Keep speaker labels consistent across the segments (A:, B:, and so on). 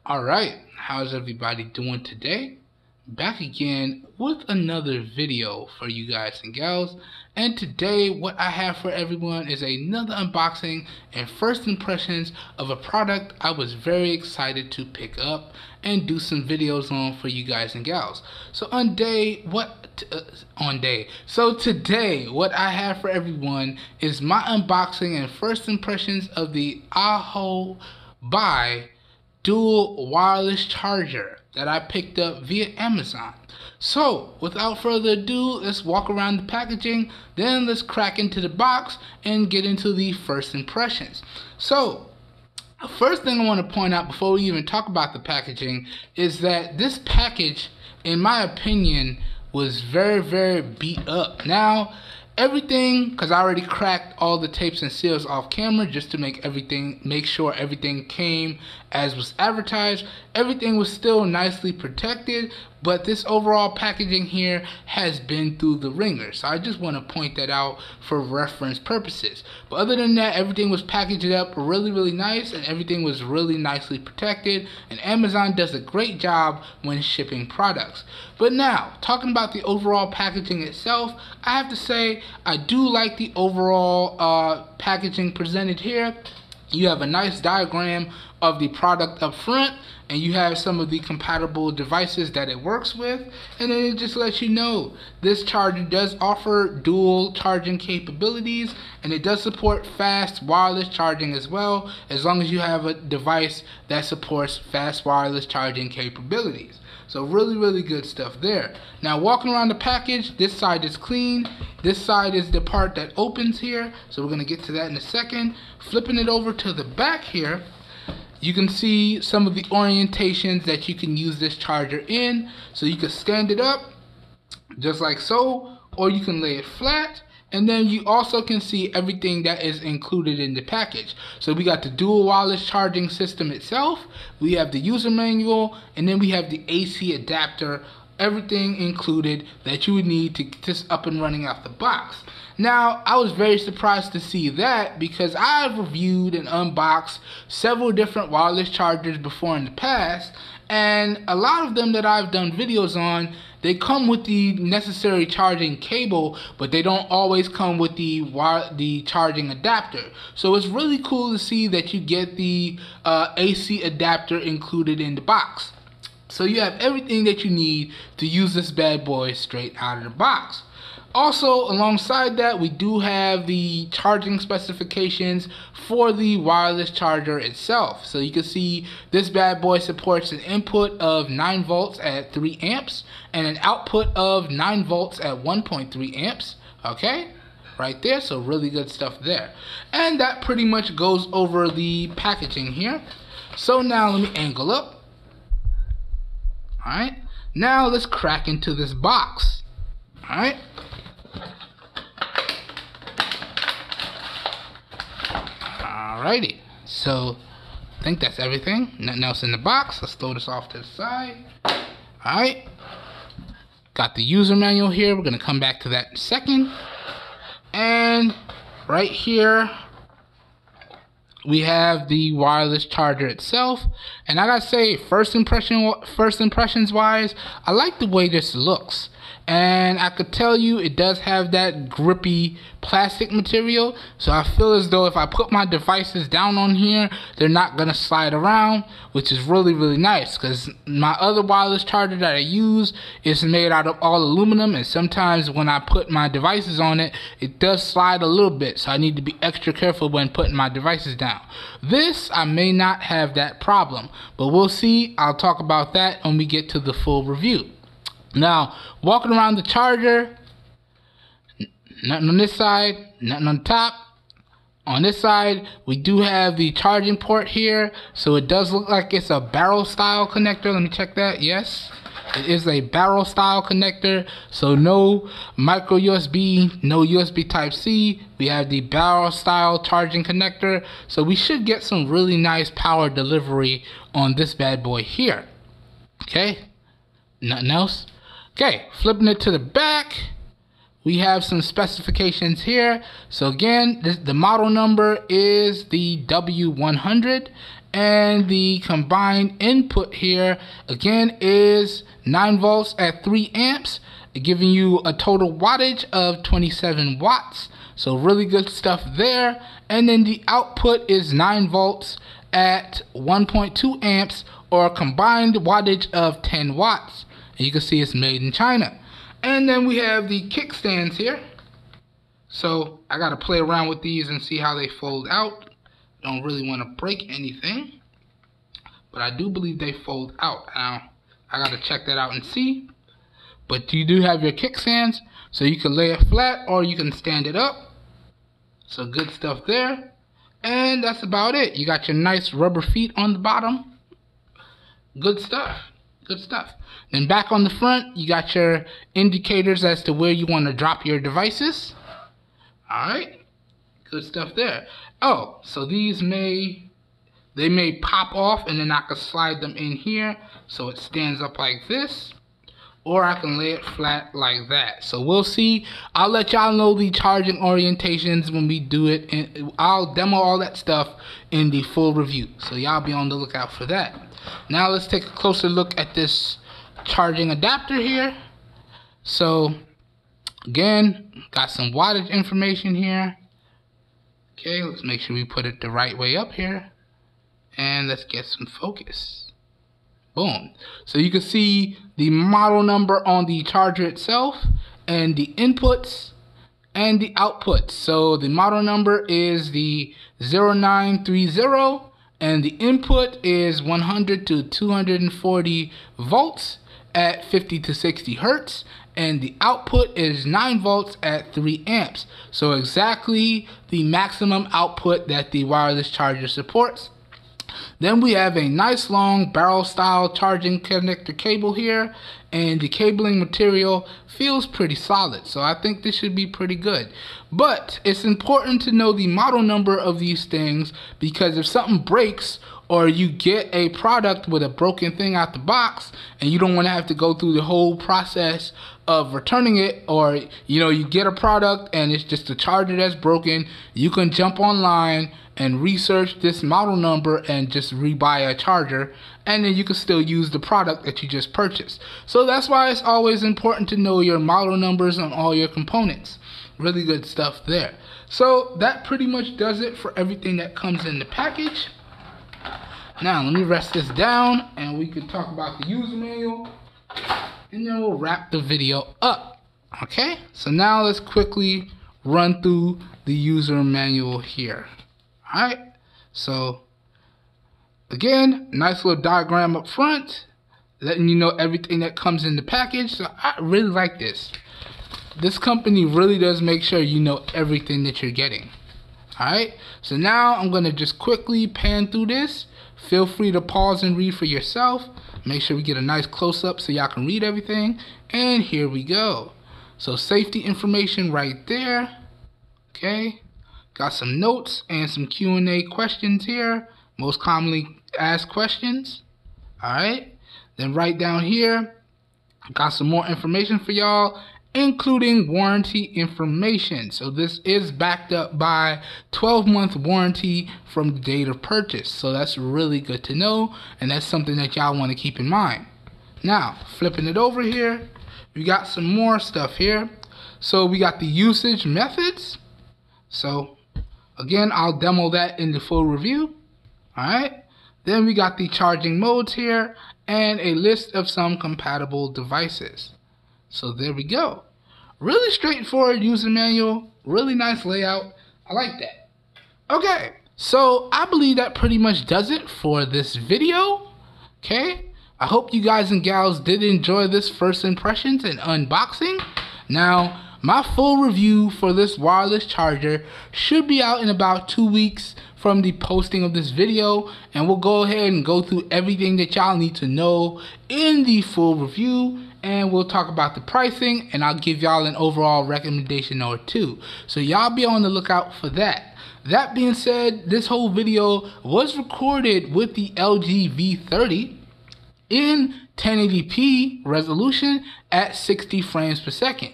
A: Alright, how's everybody doing today? Back again with another video for you guys and gals, and today what I have for everyone is another unboxing and first impressions of a product I was very excited to pick up and do some videos on for you guys and gals. So today what I have for everyone is my unboxing and first impressions of the Haobuy dual wireless charger that I picked up via Amazon. So without further ado, let's walk around the packaging, then let's crack into the box and get into the first impressions. So the first thing I want to point out before we even talk about the packaging is that this package, in my opinion, was very beat up. Now everything, because I already cracked all the tapes and seals off camera just to make sure everything came as was advertised. Everything was still nicely protected, but this overall packaging here has been through the ringer. So I just want to point that out for reference purposes. But other than that, everything was packaged up really nice, and everything was really nicely protected, and Amazon does a great job when shipping products. But now, talking about the overall packaging itself, I have to say I do like the overall packaging presented here. You have a nice diagram of the product up front, and you have some of the compatible devices that it works with, and then it just lets you know this charger does offer dual charging capabilities, and it does support fast wireless charging as well, as long as you have a device that supports fast wireless charging capabilities. So really good stuff there. Now walking around the package, this side is clean, this side is the part that opens here, so we're going to get to that in a second. Flipping it over to the back here, you can see some of the orientations that you can use this charger in. So you can stand it up just like so, or you can lay it flat, and then you also can see everything that is included in the package. So we got the dual wireless charging system itself, we have the user manual, and then we have the AC adapter. Everything included that you would need to get this up and running out the box. Now, I was very surprised to see that because I've reviewed and unboxed several different wireless chargers before in the past, and a lot of them that I've done videos on, they come with the necessary charging cable, but they don't always come with the charging adapter. So it's really cool to see that you get the AC adapter included in the box. So you have everything that you need to use this bad boy straight out of the box. Also, alongside that, we do have the charging specifications for the wireless charger itself. So you can see this bad boy supports an input of 9 volts at 3 amps and an output of 9 volts at 1.3 amps. Okay, right there. So really good stuff there. And that pretty much goes over the packaging here. So now let me angle up. Alright, now let's crack into this box. Alright. Alrighty, so I think that's everything. Nothing else in the box. Let's throw this off to the side. Alright, got the user manual here. We're going to come back to that in a second. And right here we have the wireless charger itself, and I gotta say, first impressions wise, I like the way this looks, and I could tell you it does have that grippy plastic material, so I feel as though if I put my devices down on here, they're not gonna slide around, which is really nice, because my other wireless charger that I use is made out of all aluminum, and sometimes when I put my devices on it, it does slide a little bit, so I need to be extra careful when putting my devices down. This, I may not have that problem, but we'll see. I'll talk about that when we get to the full review. Now, walking around the charger, nothing on this side, nothing on top. On this side, we do have the charging port here, so it does look like it's a barrel style connector. Let me check that. Yes, it is a barrel style connector, so no micro USB, no USB type C. We have the barrel style charging connector, so we should get some really nice power delivery on this bad boy here. Okay, nothing else. Okay, flipping it to the back, we have some specifications here. So again, the model number is the W100, And the combined input here again is 9 volts at 3 amps, giving you a total wattage of 27 watts. So really good stuff there. And then the output is 9 volts at 1.2 amps, or a combined wattage of 10 watts. And you can see it's made in China. And then we have the kickstands here. So I got to play around with these and see how they fold out. Don't really want to break anything, but I do believe they fold out. Now I got to check that out and see. But you do have your kickstands, so you can lay it flat or you can stand it up. So good stuff there. And that's about it. You got your nice rubber feet on the bottom. Good stuff. Good stuff. Then back on the front, you got your indicators as to where you want to drop your devices. Alright. Good stuff there. Oh, so these may pop off, and then I can slide them in here so it stands up like this. Or I can lay it flat like that. So we'll see. I'll let y'all know the charging orientations when we do it. And I'll demo all that stuff in the full review. So y'all be on the lookout for that. Now let's take a closer look at this charging adapter here. So again, got some wattage information here. Okay, let's make sure we put it the right way up here. And let's get some focus. Boom. So you can see the model number on the charger itself, and the inputs and the outputs. So the model number is the 0930, and the input is 100 to 240 volts at 50 to 60 hertz, and the output is 9 volts at 3 amps. So exactly the maximum output that the wireless charger supports. Then we have a nice long barrel style charging connector cable here, and the cabling material feels pretty solid, so I think this should be pretty good. But it's important to know the model number of these things, because if something breaks or you get a product with a broken thing out the box and you don't want to have to go through the whole process of returning it, or you get a product and it's just a charger that's broken, you can jump online and research this model number and just rebuy a charger, and then you can still use the product that you just purchased. So that's why it's always important to know your model numbers on all your components. Really good stuff there. So that pretty much does it for everything that comes in the package. Now let me rest this down and we can talk about the user manual, and then we'll wrap the video up. Okay, so now let's quickly run through the user manual here. Alright, so again, nice little diagram up front, letting you know everything that comes in the package. So I really like this. This company really does make sure you know everything that you're getting. Alright, so now I'm going to just quickly pan through this. Feel free to pause and read for yourself. Make sure we get a nice close-up so y'all can read everything. And here we go. So safety information right there. Okay. Got some notes and some Q&A questions here. Most commonly asked questions. Alright. Then right down here, got some more information for y'all, including warranty information. So this is backed up by 12-month warranty from the date of purchase. So that's really good to know, and that's something that y'all want to keep in mind. Now, flipping it over here, we got some more stuff here. So we got the usage methods. So again, I'll demo that in the full review. Alright. Then we got the charging modes here and a list of some compatible devices. So there we go. Really straightforward user manual. Really nice layout. I like that. Okay. So I believe that pretty much does it for this video. Okay. I hope you guys and gals did enjoy this first impressions and unboxing. Now, my full review for this wireless charger should be out in about 2 weeks from the posting of this video, and we'll go ahead and go through everything that y'all need to know in the full review, and we'll talk about the pricing, and I'll give y'all an overall recommendation or two. So y'all be on the lookout for that. That being said, this whole video was recorded with the LG V30 in 1080p resolution at 60 frames per second.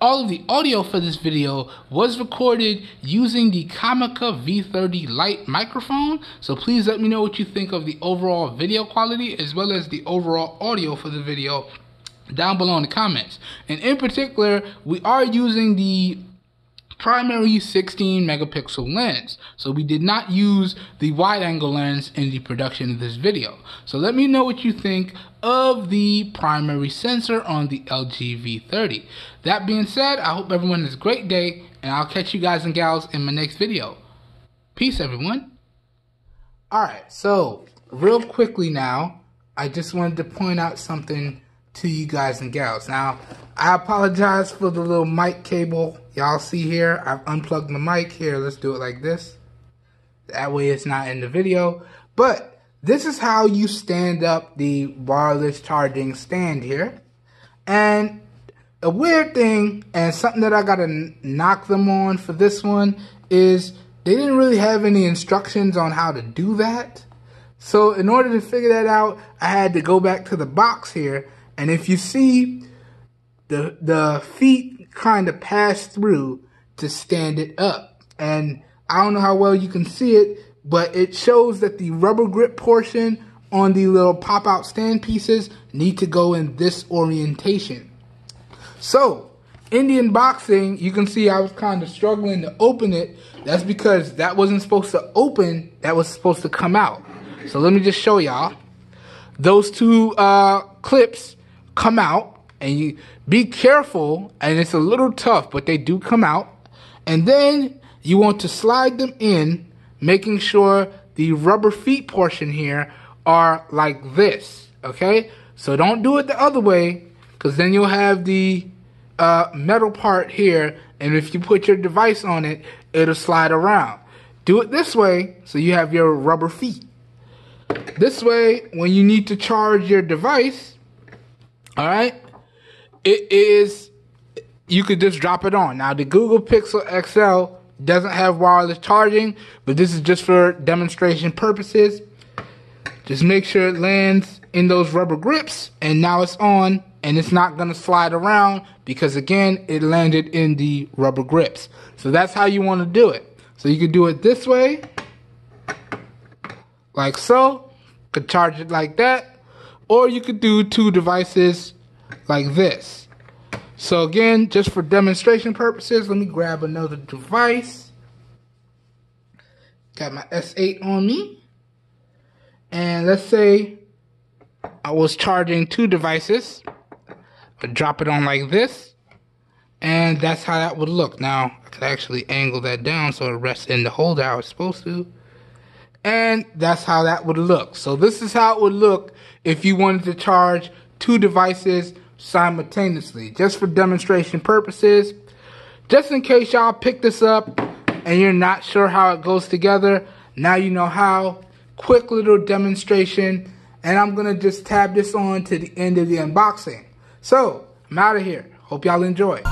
A: All of the audio for this video was recorded using the Comica V30 Lite microphone, so please let me know what you think of the overall video quality as well as the overall audio for the video down below in the comments. And in particular, we are using the primary 16 megapixel lens, so we did not use the wide angle lens in the production of this video. So let me know what you think of the primary sensor on the LG V30. That being said, I hope everyone has a great day, and I'll catch you guys and gals in my next video. Peace, everyone. Alright, so real quickly now, I just wanted to point out something to you guys and gals. Now, I apologize for the little mic cable y'all see here. I've unplugged the mic here. Let's do it like this. That way it's not in the video. But this is how you stand up the wireless charging stand here. And a weird thing, and something that I gotta knock them on for this one, is they didn't really have any instructions on how to do that. So in order to figure that out, I had to go back to the box here. And if you see, the feet kind of pass through to stand it up. And I don't know how well you can see it, but it shows that the rubber grip portion on the little pop-out stand pieces need to go in this orientation. So, in the unboxing, you can see I was kind of struggling to open it. That's because that wasn't supposed to open, that was supposed to come out. So let me just show y'all. Those two clips come out, and you be careful, and it's a little tough, but they do come out. And then you want to slide them in, making sure the rubber feet portion here are like this, okay? So don't do it the other way, because then you'll have the metal part here, and if you put your device on it, it'll slide around. Do it this way, so you have your rubber feet. This way, when you need to charge your device, all right, you could just drop it on. Now, the Google Pixel XL doesn't have wireless charging, but this is just for demonstration purposes. Just make sure it lands in those rubber grips, and now it's on, and it's not going to slide around because, again, it landed in the rubber grips. So that's how you want to do it. So you could do it this way, like so. Could charge it like that, or you could do two devices like this. So again, just for demonstration purposes, let me grab another device. Got my S8 on me, and let's say I was charging two devices. I'd drop it on like this, and that's how that would look. Now I could actually angle that down so it rests in the holder how it's supposed to. And that's how that would look. So this is how it would look if you wanted to charge two devices simultaneously. Just for demonstration purposes. Just in case y'all pick this up and you're not sure how it goes together. Now you know how. Quick little demonstration. And I'm going to just tab this on to the end of the unboxing. So, I'm out of here. Hope y'all enjoy.